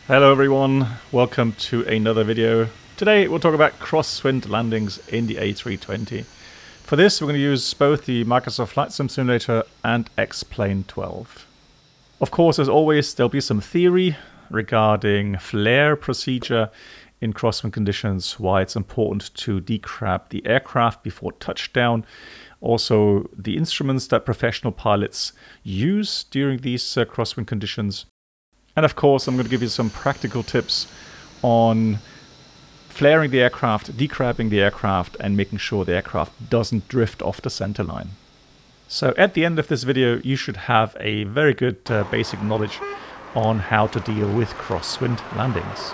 Hello everyone, welcome to another video. Today we'll talk about crosswind landings in the A320. For this we're going to use both the Microsoft Flight Sim Simulator and X-Plane 12. Of course, as always, there'll be some theory regarding flare procedure in crosswind conditions, why it's important to decrab the aircraft before touchdown, also the instruments that professional pilots use during these crosswind conditions. And of course, I'm going to give you some practical tips on flaring the aircraft, decrabbing the aircraft, and making sure the aircraft doesn't drift off the center line. So at the end of this video, you should have a very good basic knowledge on how to deal with crosswind landings.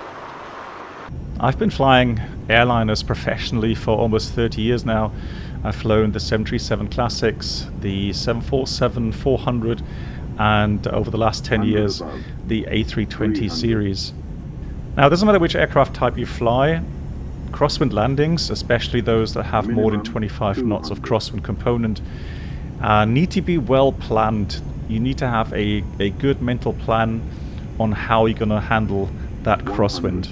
I've been flying airliners professionally for almost 30 years now. I've flown the 737 Classics, the 747-400, and over the last 10 years, the A320 series. Now, it doesn't matter which aircraft type you fly, crosswind landings, especially those that have more than 25 knots of crosswind component, need to be well planned. You need to have a good mental plan on how you're going to handle that crosswind.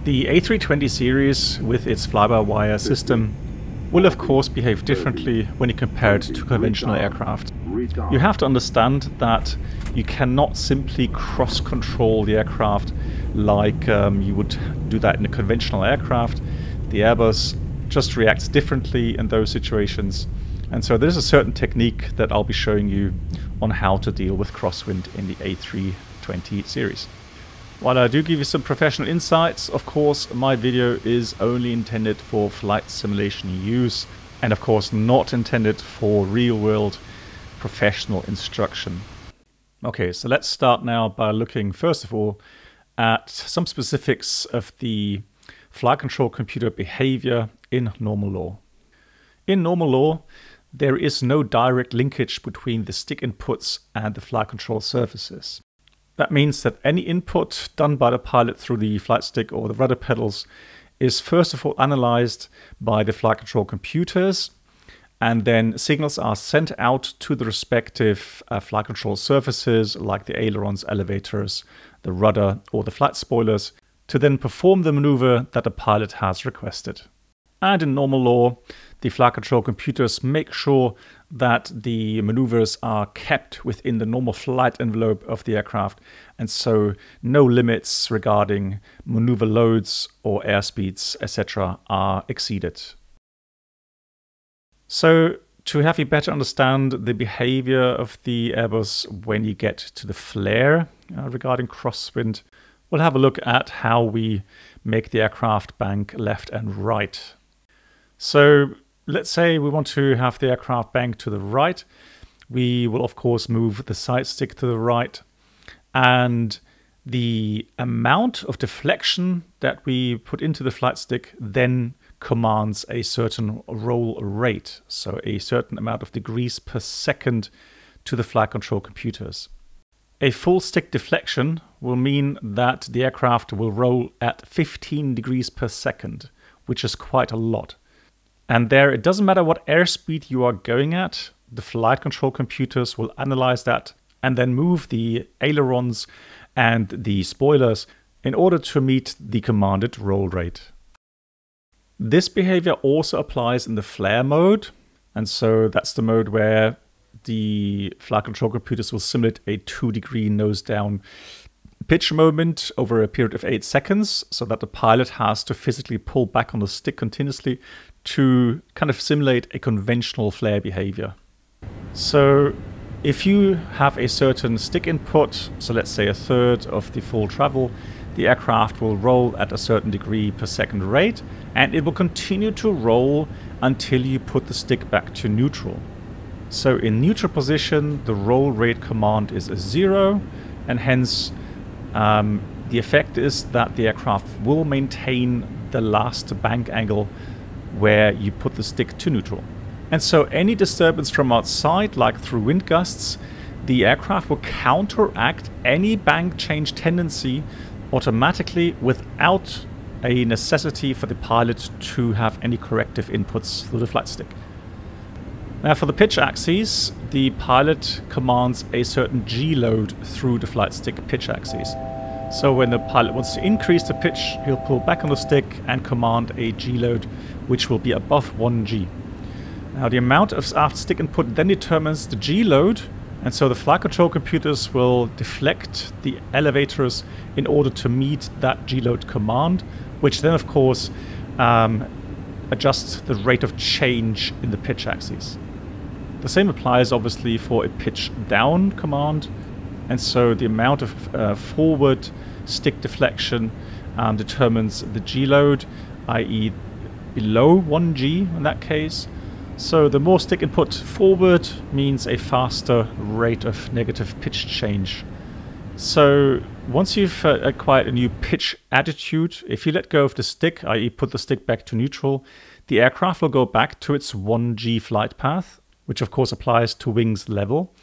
The A320 series, with its fly-by-wire system, will of course behave differently when you compare it to conventional aircraft. You have to understand that you cannot simply cross-control the aircraft like you would do that in a conventional aircraft. The Airbus just reacts differently in those situations. And so there's a certain technique that I'll be showing you on how to deal with crosswind in the A320 series. While I do give you some professional insights, of course, my video is only intended for flight simulation use and of course not intended for real-world professional instruction. Okay, so let's start now by looking first of all at some specifics of the flight control computer behavior in normal law. In normal law, there is no direct linkage between the stick inputs and the flight control surfaces. That means that any input done by the pilot through the flight stick or the rudder pedals is first of all analyzed by the flight control computers, and then signals are sent out to the respective flight control surfaces like the ailerons, elevators, the rudder or the flight spoilers to then perform the maneuver that the pilot has requested. And in normal law, the flight control computers make sure that the maneuvers are kept within the normal flight envelope of the aircraft, and so no limits regarding maneuver loads or airspeeds, etc. are exceeded. So to have you better understand the behavior of the Airbus when you get to the flare regarding crosswind, we'll have a look at how we make the aircraft bank left and right. So let's say we want to have the aircraft bank to the right. We will of course move the side stick to the right, and the amount of deflection that we put into the flight stick then commands a certain roll rate, so a certain amount of degrees per second to the flight control computers. A full stick deflection will mean that the aircraft will roll at 15 degrees per second, which is quite a lot. And there, it doesn't matter what airspeed you are going at, the flight control computers will analyze that and then move the ailerons and the spoilers in order to meet the commanded roll rate. This behavior also applies in the flare mode, and so that's the mode where the flight control computers will simulate a 2-degree nose down pitch moment over a period of 8 seconds, so that the pilot has to physically pull back on the stick continuously to kind of simulate a conventional flare behavior. So if you have a certain stick input, so let's say a third of the full travel, the aircraft will roll at a certain degree per second rate, and it will continue to roll until you put the stick back to neutral. So in neutral position, the roll rate command is a 0, and hence the effect is that the aircraft will maintain the last bank angle where you put the stick to neutral. And so any disturbance from outside, like through wind gusts, the aircraft will counteract any bank change tendency automatically without a necessity for the pilot to have any corrective inputs through the flight stick. Now for the pitch axes, the pilot commands a certain G load through the flight stick pitch axes. So when the pilot wants to increase the pitch, he'll pull back on the stick and command a G load, which will be above 1G. Now the amount of aft stick input then determines the G load, and so the flight control computers will deflect the elevators in order to meet that G load command, which then of course adjusts the rate of change in the pitch axis. The same applies obviously for a pitch down command, and so the amount of forward stick deflection determines the G load, i.e. below 1G in that case. So the more stick input forward means a faster rate of negative pitch change. So once you've acquired a new pitch attitude, if you let go of the stick, i.e. put the stick back to neutral, the aircraft will go back to its 1G flight path, which of course applies to wings level.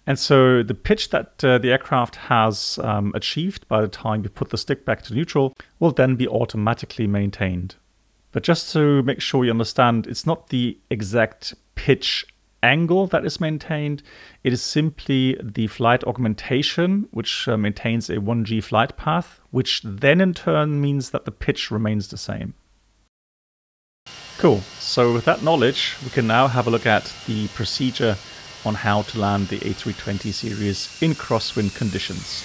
And so the pitch that the aircraft has achieved by the time you put the stick back to neutral will then be automatically maintained. But just to make sure you understand, it's not the exact pitch angle that is maintained. It is simply the flight augmentation, which maintains a 1G flight path, which then in turn means that the pitch remains the same. Cool. So with that knowledge, we can now have a look at the procedure on how to land the A320 series in crosswind conditions.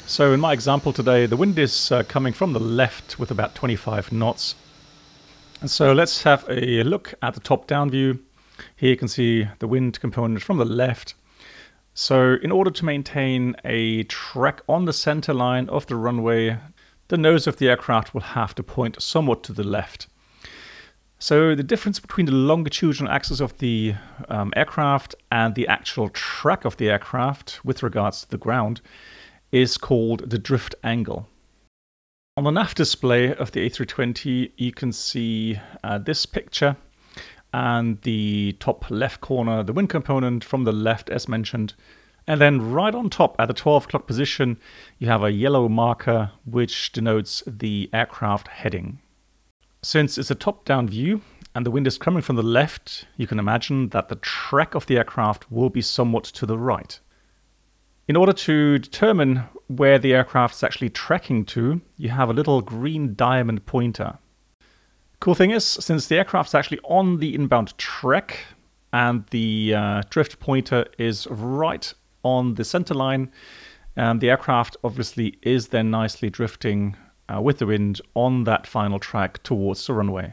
So in my example today, the wind is coming from the left with about 25 knots. And so let's have a look at the top-down view. Here you can see the wind component from the left. So in order to maintain a track on the center line of the runway, the nose of the aircraft will have to point somewhat to the left. So the difference between the longitudinal axis of the aircraft and the actual track of the aircraft with regards to the ground is called the drift angle. On the nav display of the A320, you can see this picture, and the top left corner, the wind component from the left as mentioned. And then right on top at the 12 o'clock position, you have a yellow marker which denotes the aircraft heading. Since it's a top-down view and the wind is coming from the left, you can imagine that the track of the aircraft will be somewhat to the right. In order to determine where the aircraft is actually tracking to, you have a little green diamond pointer. Cool thing is, since the aircraft is actually on the inbound track and the drift pointer is right on the center line, the aircraft obviously is then nicely drifting with the wind on that final track towards the runway.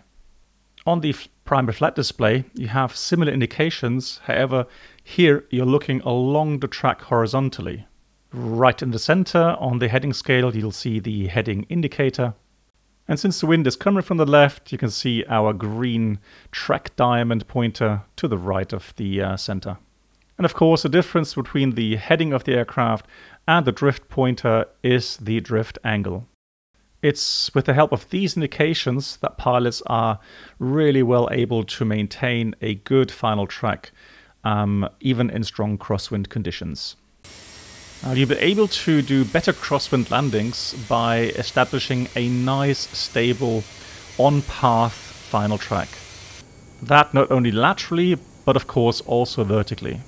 On the primary flight display, you have similar indications. However, here you're looking along the track horizontally. Right in the center on the heading scale, you'll see the heading indicator. And since the wind is coming from the left, you can see our green track diamond pointer to the right of the center. And of course, the difference between the heading of the aircraft and the drift pointer is the drift angle. It's with the help of these indications that pilots are really well able to maintain a good final track, even in strong crosswind conditions. You'll be able to do better crosswind landings by establishing a nice, stable, on-path final track. That not only laterally, but of course also vertically.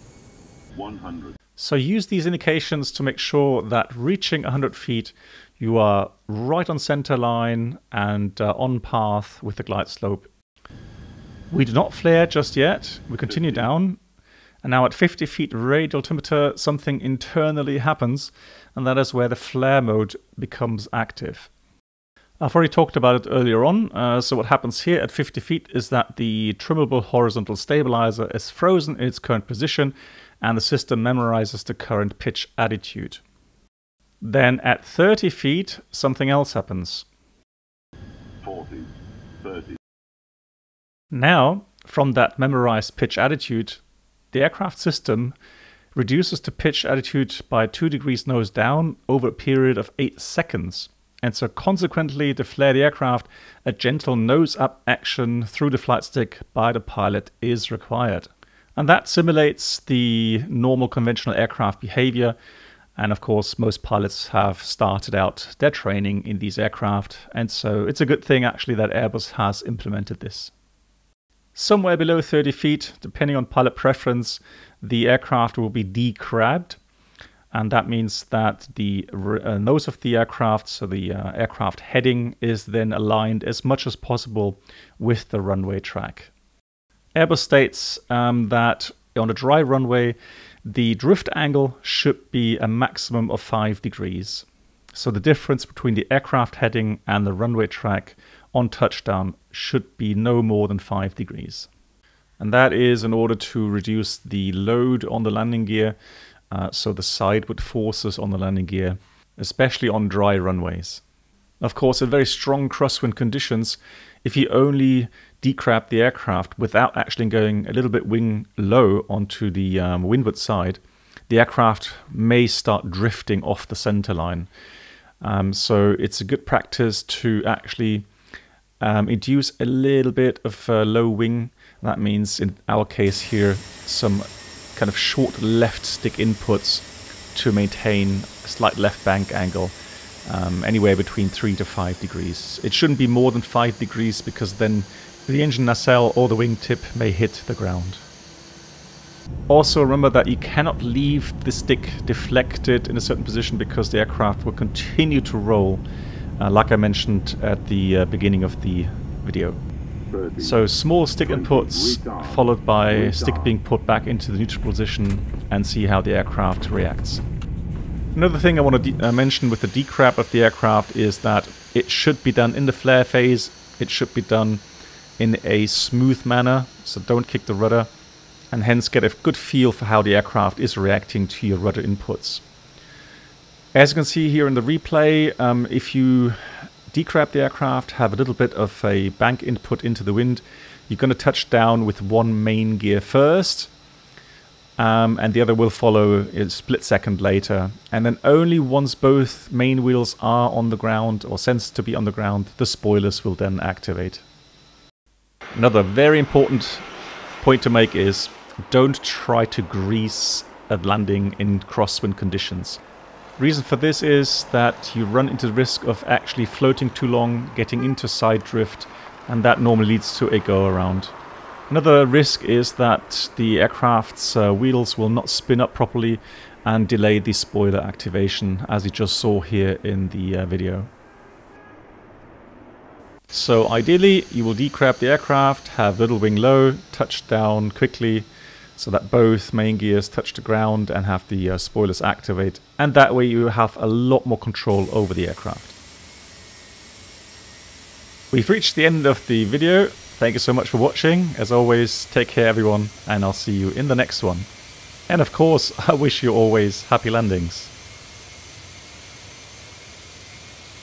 100. So use these indications to make sure that reaching 100 feet, you are right on center line and on path with the glide slope. We do not flare just yet. We continue down. And now at 50 feet radial altimeter, something internally happens, and that is where the flare mode becomes active. I've already talked about it earlier on. So what happens here at 50 feet is that the trimmable horizontal stabilizer is frozen in its current position, and the system memorizes the current pitch attitude. Then at 30 feet, something else happens. 40, 30. Now, from that memorized pitch attitude, the aircraft system reduces the pitch attitude by 2 degrees nose down over a period of 8 seconds. And so consequently, to flare the aircraft, a gentle nose up action through the flight stick by the pilot is required. And that simulates the normal conventional aircraft behavior. And of course, most pilots have started out their training in these aircraft. And so it's a good thing actually that Airbus has implemented this. Somewhere below 30 feet, depending on pilot preference, the aircraft will be decrabbed. And that means that the nose of the aircraft, so the aircraft heading, is then aligned as much as possible with the runway track. Airbus states that on a dry runway, the drift angle should be a maximum of 5 degrees. So the difference between the aircraft heading and the runway track on touchdown should be no more than 5 degrees. And that is in order to reduce the load on the landing gear, so the sideward forces on the landing gear, especially on dry runways. Of course, in very strong crosswind conditions, if you only decrab the aircraft without actually going a little bit wing low onto the windward side, the aircraft may start drifting off the center line. So it's a good practice to actually induce a little bit of low wing. That means in our case here some kind of short left stick inputs to maintain a slight left bank angle, anywhere between 3 to 5 degrees. It shouldn't be more than 5 degrees because then the engine nacelle or the wingtip may hit the ground. Also remember that you cannot leave the stick deflected in a certain position because the aircraft will continue to roll, like I mentioned at the beginning of the video. So small stick inputs followed by stick being put back into the neutral position and see how the aircraft reacts. Another thing I want to mention with the decrab of the aircraft is that it should be done in the flare phase. It should be done in a smooth manner, so don't kick the rudder, and hence get a good feel for how the aircraft is reacting to your rudder inputs. As you can see here in the replay, if you decrab the aircraft, have a little bit of a bank input into the wind, you're going to touch down with one main gear first, and the other will follow a split second later. And then only once both main wheels are on the ground or sensed to be on the ground, the spoilers will then activate. Another very important point to make is don't try to grease a landing in crosswind conditions. Reason for this is that you run into the risk of actually floating too long, getting into side drift, and that normally leads to a go around. Another risk is that the aircraft's wheels will not spin up properly and delay the spoiler activation, as you just saw here in the video. So ideally you will decrab the aircraft, have little wing low, touch down quickly so that both main gears touch the ground and have the spoilers activate, and that way you have a lot more control over the aircraft. We've reached the end of the video. Thank you so much for watching. As always, take care everyone, and I'll see you in the next one. And of course, I wish you always happy landings.